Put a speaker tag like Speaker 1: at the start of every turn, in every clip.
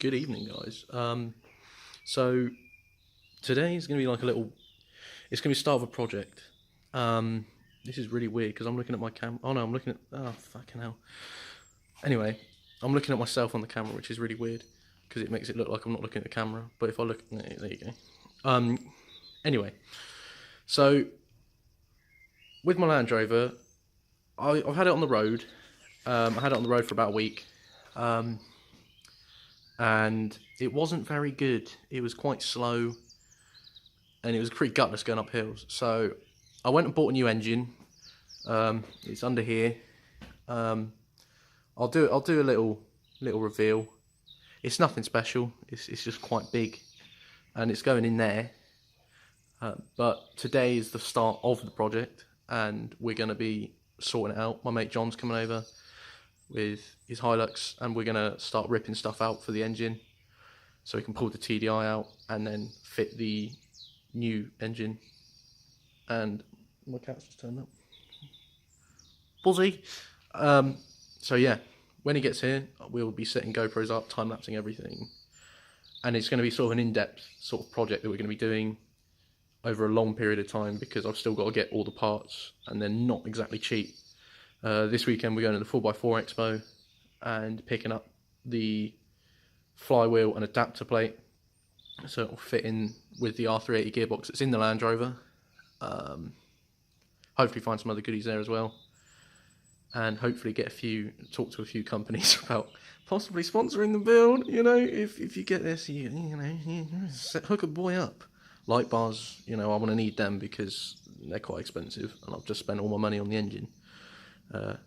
Speaker 1: Good evening, guys. So today is going to be like it's going to be the start of a project. This is really weird because I'm looking at my cam. Oh no, oh fucking hell. Anyway, I'm looking at myself on the camera, which is really weird because it makes it look like I'm not looking at the camera. But if I look, there you go. Anyway, so with my Land Rover, I've had it on the road. I had it on the road for about a week. And it wasn't very good. It was quite slow, and it was pretty gutless going up hills. So I went and bought a new engine. It's under here. I'll do a little reveal. It's nothing special. It's just quite big, and it's going in there. But today is the start of the project, and we're going to be sorting it out. My mate John's coming over with his Hilux, and we're going to start ripping stuff out for the engine so we can pull the TDI out and then fit the new engine. And my cat's just turned up. Buzzy. So yeah, when he gets here, we'll be setting GoPros up, time-lapsing everything, and it's going to be sort of an in-depth sort of project that we're going to be doing over a long period of time because I've still got to get all the parts, and they're not exactly cheap. This weekend we're going to the 4x4 Expo and picking up the flywheel and adapter plate so it will fit in with the R380 gearbox that's in the Land Rover. Hopefully find some other goodies there as well, and hopefully talk to a few companies about possibly sponsoring the build. You know, if you get this, you hook a boy up. Light bars, I want to need them because they're quite expensive, and I've just spent all my money on the engine.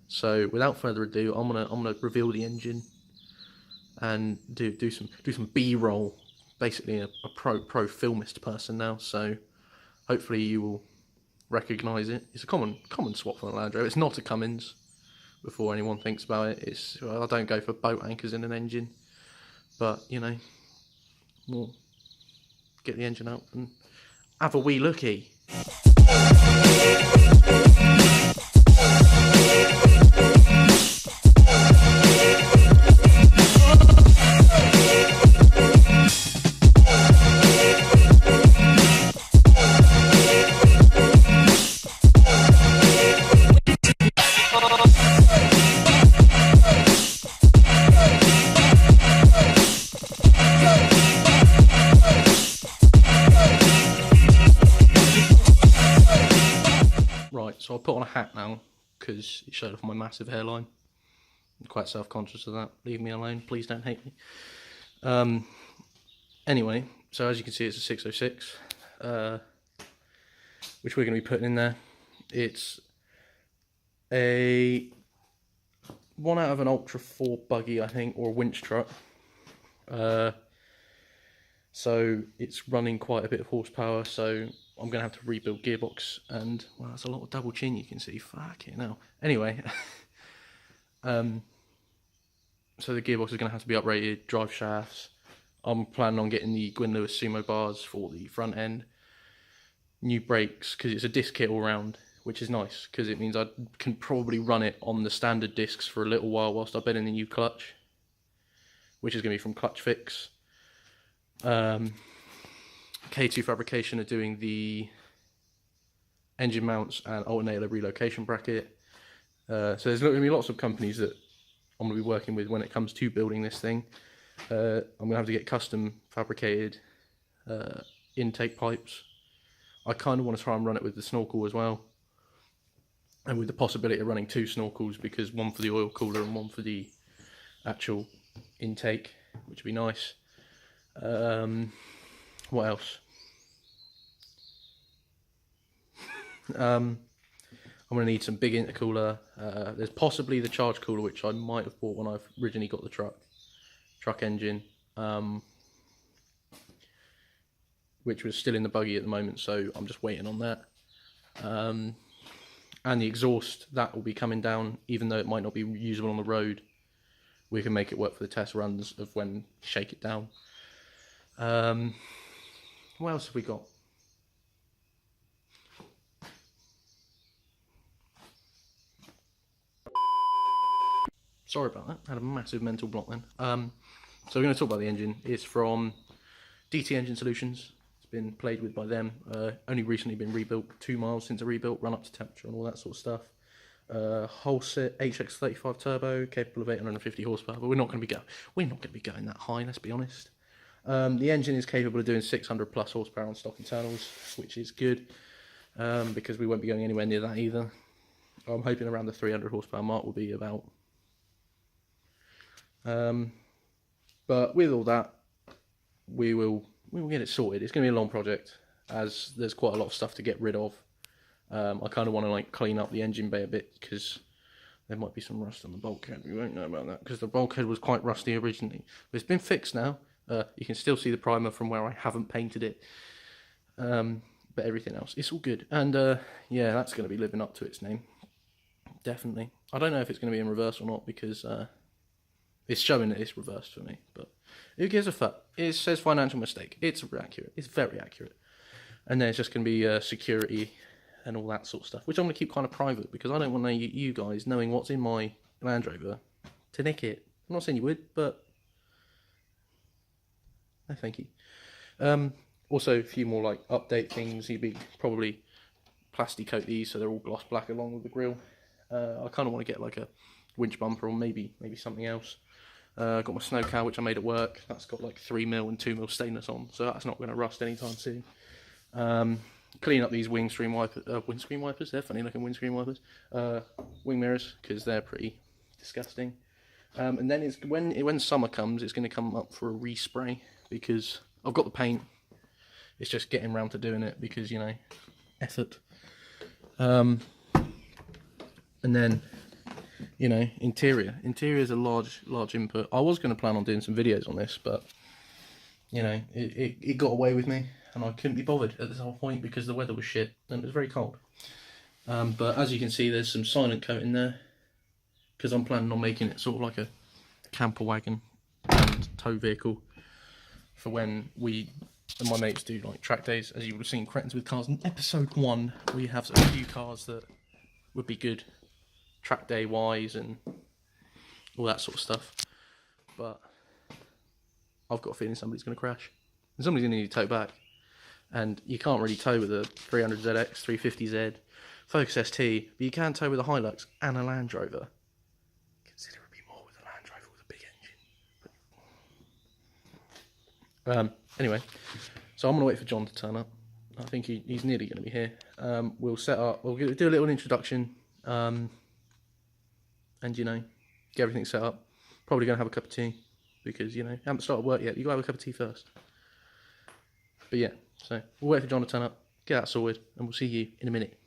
Speaker 1: So without further ado, I'm gonna reveal the engine and do some B-roll. Basically, a pro filmist person now. So hopefully you will recognise it. It's a common swap for the Land Rover. It's not a Cummins. Before anyone thinks about it, I don't go for boat anchors in an engine, but we'll get the engine out and have a wee looky. Right, so I'll put on a hat now because it showed off my massive hairline. I'm quite self-conscious of that. Leave me alone, please don't hate me. Anyway, so as you can see, it's a 606, which we're going to be putting in there. It's a one out of an Ultra 4 buggy, I think, or a winch truck. So it's running quite a bit of horsepower, so I'm going to have to rebuild gearbox, and well, that's a lot of double chin you can see. Fuck it now. Anyway, so the gearbox is going to have to be uprated, drive shafts. I'm planning on getting the Gwyn Lewis Sumo bars for the front end, new brakes, because it's a disc kit all round, which is nice, because it means I can probably run it on the standard discs for a little while whilst I bed in the new clutch, which is going to be from Clutch Fix. K2 Fabrication are doing the engine mounts and alternator relocation bracket. So there's going to be lots of companies that I'm going to be working with when it comes to building this thing. I'm going to have to get custom fabricated intake pipes. I kind of want to try and run it with the snorkel as well, and with the possibility of running two snorkels, because one for the oil cooler and one for the actual intake, which would be nice. What else? I'm going to need some big intercooler. There's possibly the charge cooler, which I might have bought when I originally got the truck engine, which was still in the buggy at the moment, so I'm just waiting on that. And the exhaust, that will be coming down, even though it might not be usable on the road. We can make it work for the test runs of when shake it down. What else have we got? Sorry about that. I had a massive mental block then. So we're going to talk about the engine. It's from DT Engine Solutions. It's been played with by them. Only recently been rebuilt, 2 miles since a rebuilt, run up to temperature and all that sort of stuff. Whole set HX35 turbo, capable of 850 horsepower, but we're not going to be going that high, let's be honest. The engine is capable of doing 600 plus horsepower on stock internals, which is good, because we won't be going anywhere near that either. I'm hoping around the 300 horsepower mark will be about. But with all that, we will get it sorted. It's going to be a long project, as there's quite a lot of stuff to get rid of. I kind of want to like clean up the engine bay a bit, because there might be some rust on the bulkhead. We won't know about that because the bulkhead was quite rusty originally, but it's been fixed now. You can still see the primer from where I haven't painted it, but everything else, it's all good. And yeah, that's going to be living up to its name, definitely. I don't know if it's going to be in reverse or not, because it's showing that it's reversed for me, but who gives a fuck? It says financial mistake. It's accurate. It's very accurate. And there's just going to be security and all that sort of stuff, which I'm going to keep kind of private, because I don't want you guys knowing what's in my Land Rover to nick it. I'm not saying you would, but no thank you. Also, a few more like update things. You'd be probably plastic coat these so they're all gloss black along with the grille. I kind of want to get like a winch bumper, or maybe something else. Got my snow cow, which I made at work. That's got like 3mm and 2mm stainless on, so that's not going to rust anytime soon. Clean up these windscreen wipers. They're funny looking windscreen wipers. Wing mirrors, because they're pretty disgusting. And then it's when summer comes, it's going to come up for a respray, because I've got the paint. It's just getting round to doing it, because, you know, effort. And then, you know, interior is a large input. I was going to plan on doing some videos on this, but you know, it got away with me, and I couldn't be bothered at this whole point because the weather was shit and it was very cold. But as you can see, there's some silent coat in there, because I'm planning on making it sort of like a camper wagon and tow vehicle for when we and my mates do like track days. As you would have seen Cretins with Cars in episode 1, we have a few cars that would be good track day wise and all that sort of stuff. But I've got a feeling somebody's going to crash, and somebody's going to need to tow back. And you can't really tow with a 300ZX, 350Z, Focus ST, but you can tow with a Hilux and a Land Rover. Considerably more with a Land Rover with a big engine. Anyway, so I'm going to wait for John to turn up. I think he's nearly going to be here. We'll set up, we'll do a little introduction, and, you know, get everything set up. Probably going to have a cup of tea, because, you know, haven't started work yet. You got to have a cup of tea first. But yeah, so we'll wait for John to turn up, get that sorted, and we'll see you in a minute.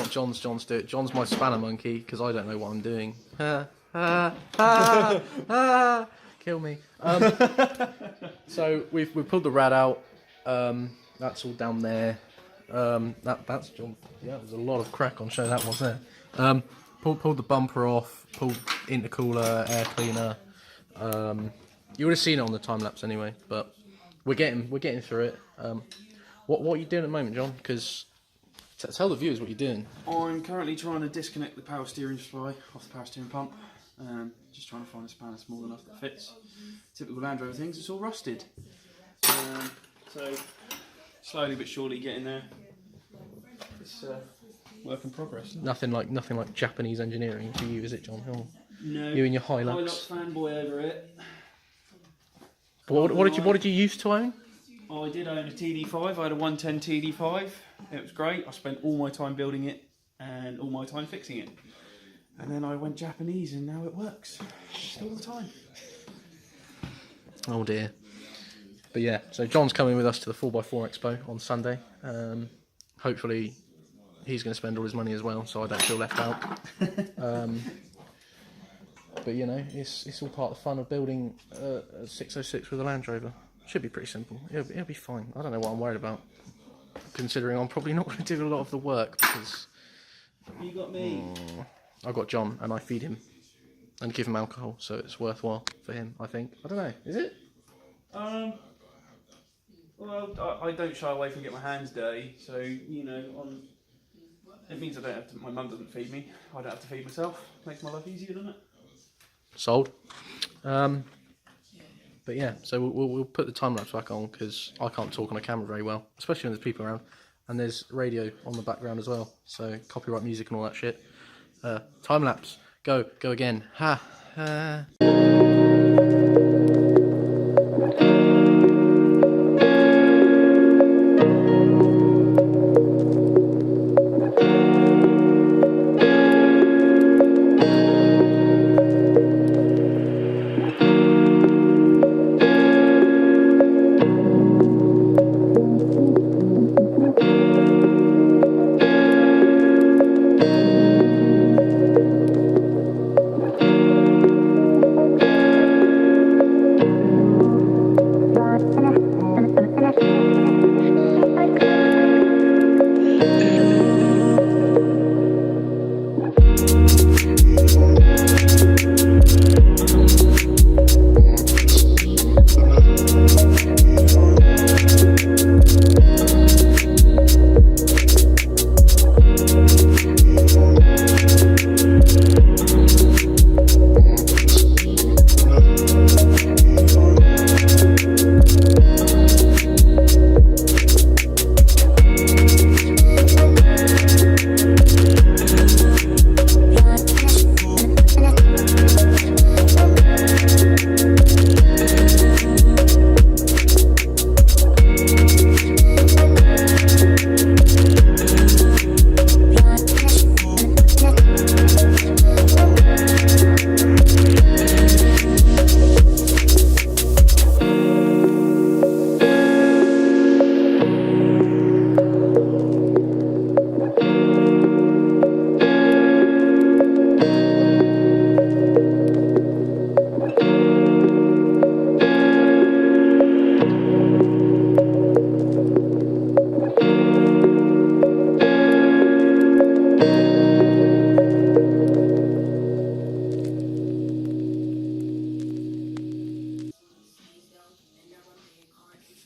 Speaker 1: John's do it. John's my spanner monkey because I don't know what I'm doing. Kill me. So we've pulled the rad out. That's all down there. That's John. Yeah, there's a lot of crack on show. That was there. Pulled the bumper off. Pulled intercooler, air cleaner. You would have seen it on the time lapse anyway, but we're getting through it. What are you doing at the moment, John? Because tell the viewers what you're doing.
Speaker 2: I'm currently trying to disconnect the power steering supply off the power steering pump. Just trying to find a spanner small enough that fits. Typical Land Rover things, it's all rusted. So slowly but surely getting there. It's work in progress.
Speaker 1: Nothing like Japanese engineering for you, is it, John? Oh,
Speaker 2: no.
Speaker 1: You and your Hilux.
Speaker 2: Hilux fanboy over it.
Speaker 1: What did you used to own?
Speaker 2: Oh, I did own a TD5. I had a 110 TD5. It was great. I spent all my time building it and all my time fixing it. And then I went Japanese and now it works. All the time.
Speaker 1: Oh dear. But yeah, so John's coming with us to the 4x4 Expo on Sunday. Hopefully he's going to spend all his money as well, so I don't feel left out. But you know, it's all part of the fun of building a 606 with a Land Rover. Should be pretty simple. It'll be fine. I don't know what I'm worried about, considering I'm probably not going to do a lot of the work because
Speaker 2: you got me.
Speaker 1: I've got John and I feed him and give him alcohol, so it's worthwhile for him. I think. I don't know. Is it?
Speaker 2: Well, I don't shy away from getting my hands dirty, so you know, it means I don't have to. My mum doesn't feed me. I don't have to feed myself. Makes my life easier, doesn't it?
Speaker 1: Sold. But yeah, so we'll put the time lapse back on because I can't talk on a camera very well, especially when there's people around, and there's radio on the background as well, so copyright music and all that shit. Time lapse. Go again. Ha.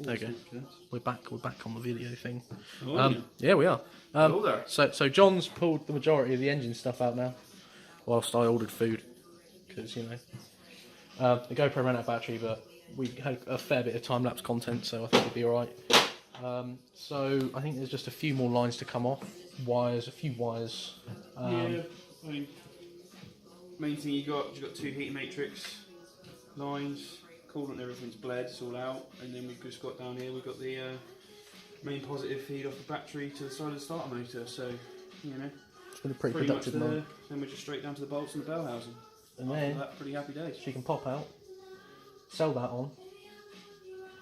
Speaker 1: There you go. We're back on the video thing. Yeah, we are. So John's pulled the majority of the engine stuff out now, whilst I ordered food, because you know the GoPro ran out of battery, but we had a fair bit of time lapse content, so I think it'll be all right. So I think there's just a few more lines to come off, a few wires.
Speaker 2: Yeah, I mean, main thing you got two heat matrix lines. Coolant and everything's bled, it's all out, and then we've just got down here, we've got the main positive feed off the battery to the side of the starter motor, so, you know,
Speaker 1: it's been a pretty productive month.
Speaker 2: Then we're just straight down to the bolts and the bell housing.
Speaker 1: And then,
Speaker 2: that, pretty happy days.
Speaker 1: She can pop out, sell that on,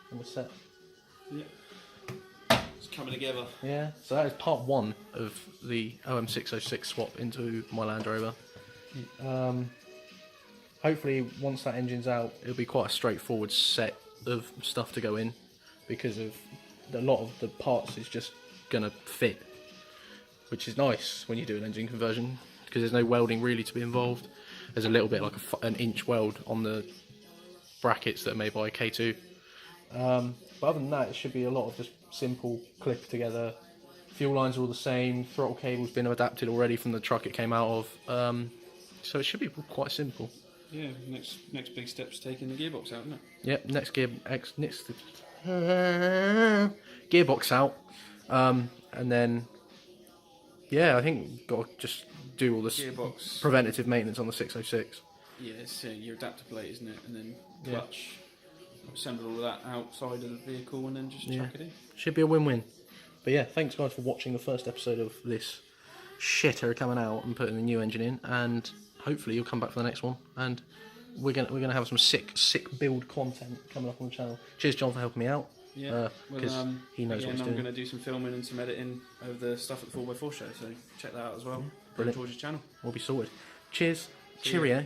Speaker 1: and we're set.
Speaker 2: Yeah. It's coming together.
Speaker 1: Yeah, so that is part 1 of the OM606 swap into my Land Rover. Hopefully, once that engine's out, it'll be quite a straightforward set of stuff to go in, because of a lot of the parts is just gonna fit, which is nice when you do an engine conversion, because there's no welding really to be involved. There's a little bit like an inch weld on the brackets that are made by K2. But other than that, it should be a lot of just simple clip together. Fuel lines are all the same. Throttle cable's been adapted already from the truck it came out of. So it should be quite simple.
Speaker 2: Yeah, next big step's taking the gearbox out, isn't it?
Speaker 1: Yep, next gearbox out, and then yeah, I think we've got to just do all this
Speaker 2: Gearbox.
Speaker 1: preventative maintenance on the 606.
Speaker 2: Yeah, it's your adapter plate, isn't it? And then clutch. Assemble all of that outside of the vehicle and then just chuck it in.
Speaker 1: Should be a win-win. But yeah, thanks guys for watching the first episode of this shitter coming out and putting the new engine in, and hopefully you'll come back for the next one, and we're gonna have some sick build content coming up on the channel. Cheers John for helping me out.
Speaker 2: Yeah,
Speaker 1: because he knows what he's doing.
Speaker 2: I'm going to do some filming and some editing of the stuff at the 4x4 show, so check that out as well.
Speaker 1: Brilliant.
Speaker 2: George's channel.
Speaker 1: We'll be sorted. Cheers. Cheerio.